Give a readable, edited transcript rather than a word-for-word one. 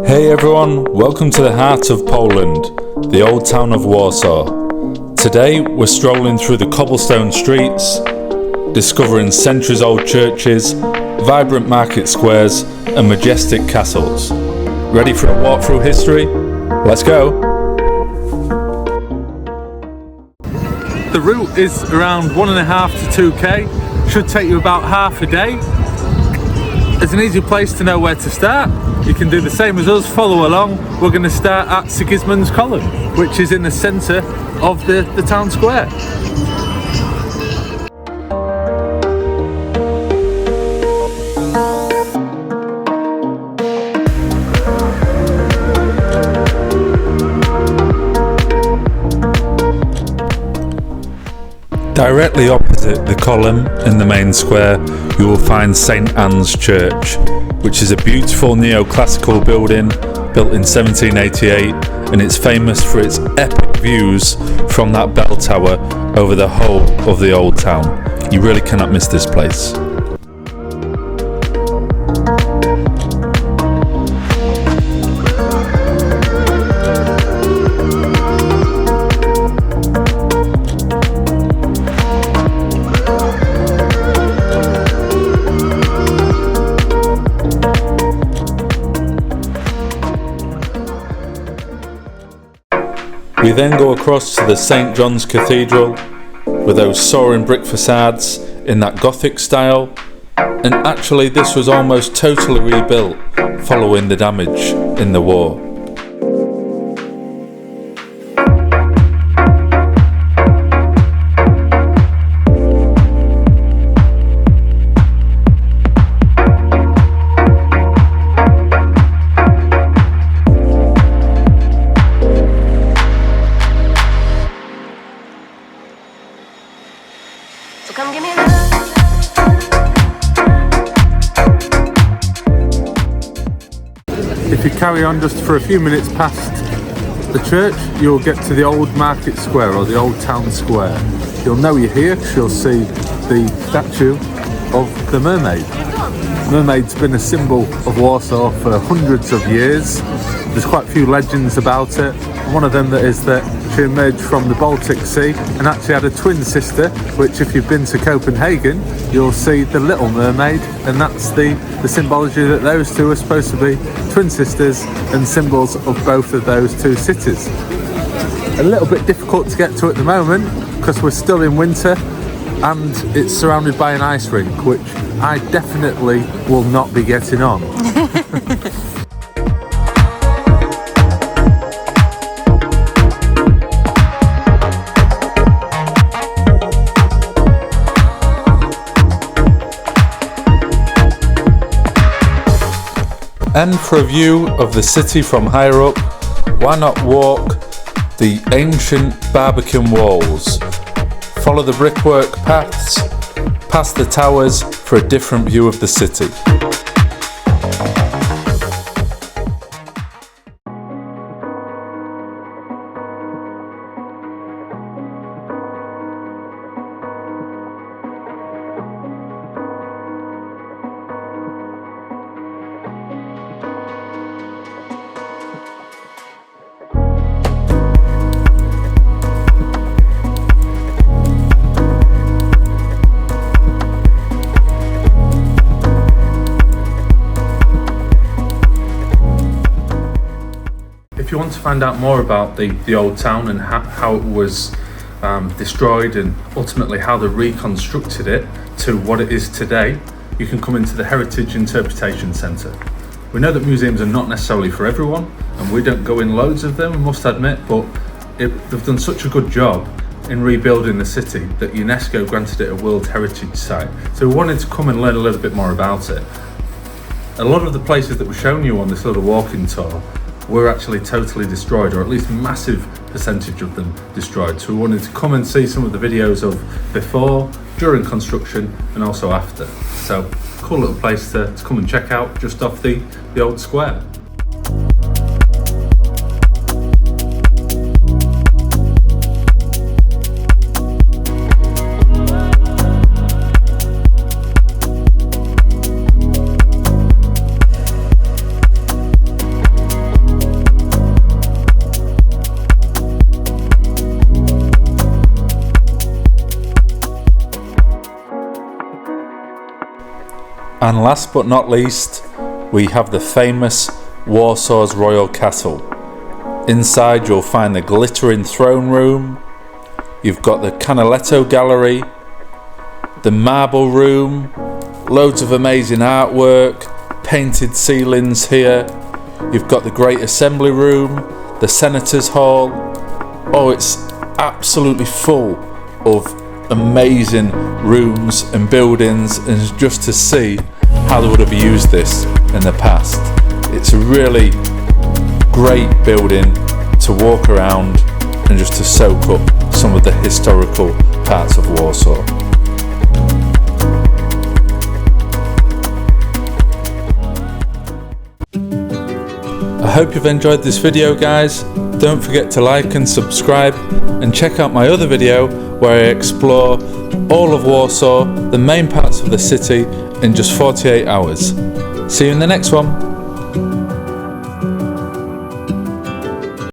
Hey everyone, welcome to the heart of Poland, the old town of Warsaw. Today we're strolling through the cobblestone streets, discovering centuries-old churches, vibrant market squares and majestic castles. Ready for a walk through history? Let's go! The route is around 1.5 to 2k, should take you about half a day. It's an easy place to know where to start. You can do the same as us, follow along. We're going to start at Sigismund's column, which is in the centre of the town square. Directly opposite the column in the main square, you will find St Anne's Church, which is a beautiful neoclassical building built in 1788, and it's famous for its epic views from that bell tower over the whole of the old town. You really cannot miss this place. We then go across to the St John's Cathedral with those soaring brick facades in that Gothic style, and actually this was almost totally rebuilt following the damage in the war. If you carry on just for a few minutes past the church, you'll get to the old market square, or the old town square. You'll know you're here because you'll see the statue of the mermaid. Mermaid's been a symbol of Warsaw for hundreds of years. There's quite a few legends about it. One of them is that she emerged from the Baltic Sea and actually had a twin sister, which if you've been to Copenhagen, you'll see the Little Mermaid, and that's the symbology that those two are supposed to be twin sisters and symbols of both of those two cities. A little bit difficult to get to at the moment because we're still in winter and it's surrounded by an ice rink, which I definitely will not be getting on. And for a view of the city from higher up, why not walk the ancient Barbican walls? Follow the brickwork paths, past the towers for a different view of the city. If you want to find out more about the old town and how it was destroyed and ultimately how they reconstructed it to what it is today, you can come into the Heritage Interpretation Centre. We know that museums are not necessarily for everyone, and we don't go in loads of them, I must admit, but they've done such a good job in rebuilding the city that UNESCO granted it a World Heritage Site. So we wanted to come and learn a little bit more about it. A lot of the places that we're showing you on this little walking tour were actually totally destroyed, or at least a massive percentage of them destroyed. So we wanted to come and see some of the videos of before, during construction, and also after. So cool little place to come and check out just off the old square. And last but not least, we have the famous Warsaw's Royal Castle. Inside you'll find the glittering throne room, you've got the Canaletto gallery, the marble room, loads of amazing artwork, painted ceilings here, you've got the great assembly room, the Senators' Hall. Oh, it's absolutely full of amazing rooms and buildings, and just to see how they would have used this in the past. It's a really great building to walk around and just to soak up some of the historical parts of Warsaw. I hope you've enjoyed this video, guys. Don't forget to like and subscribe, and check out my other video where I explore all of Warsaw, the main parts of the city, in just 48 hours. See you in the next one.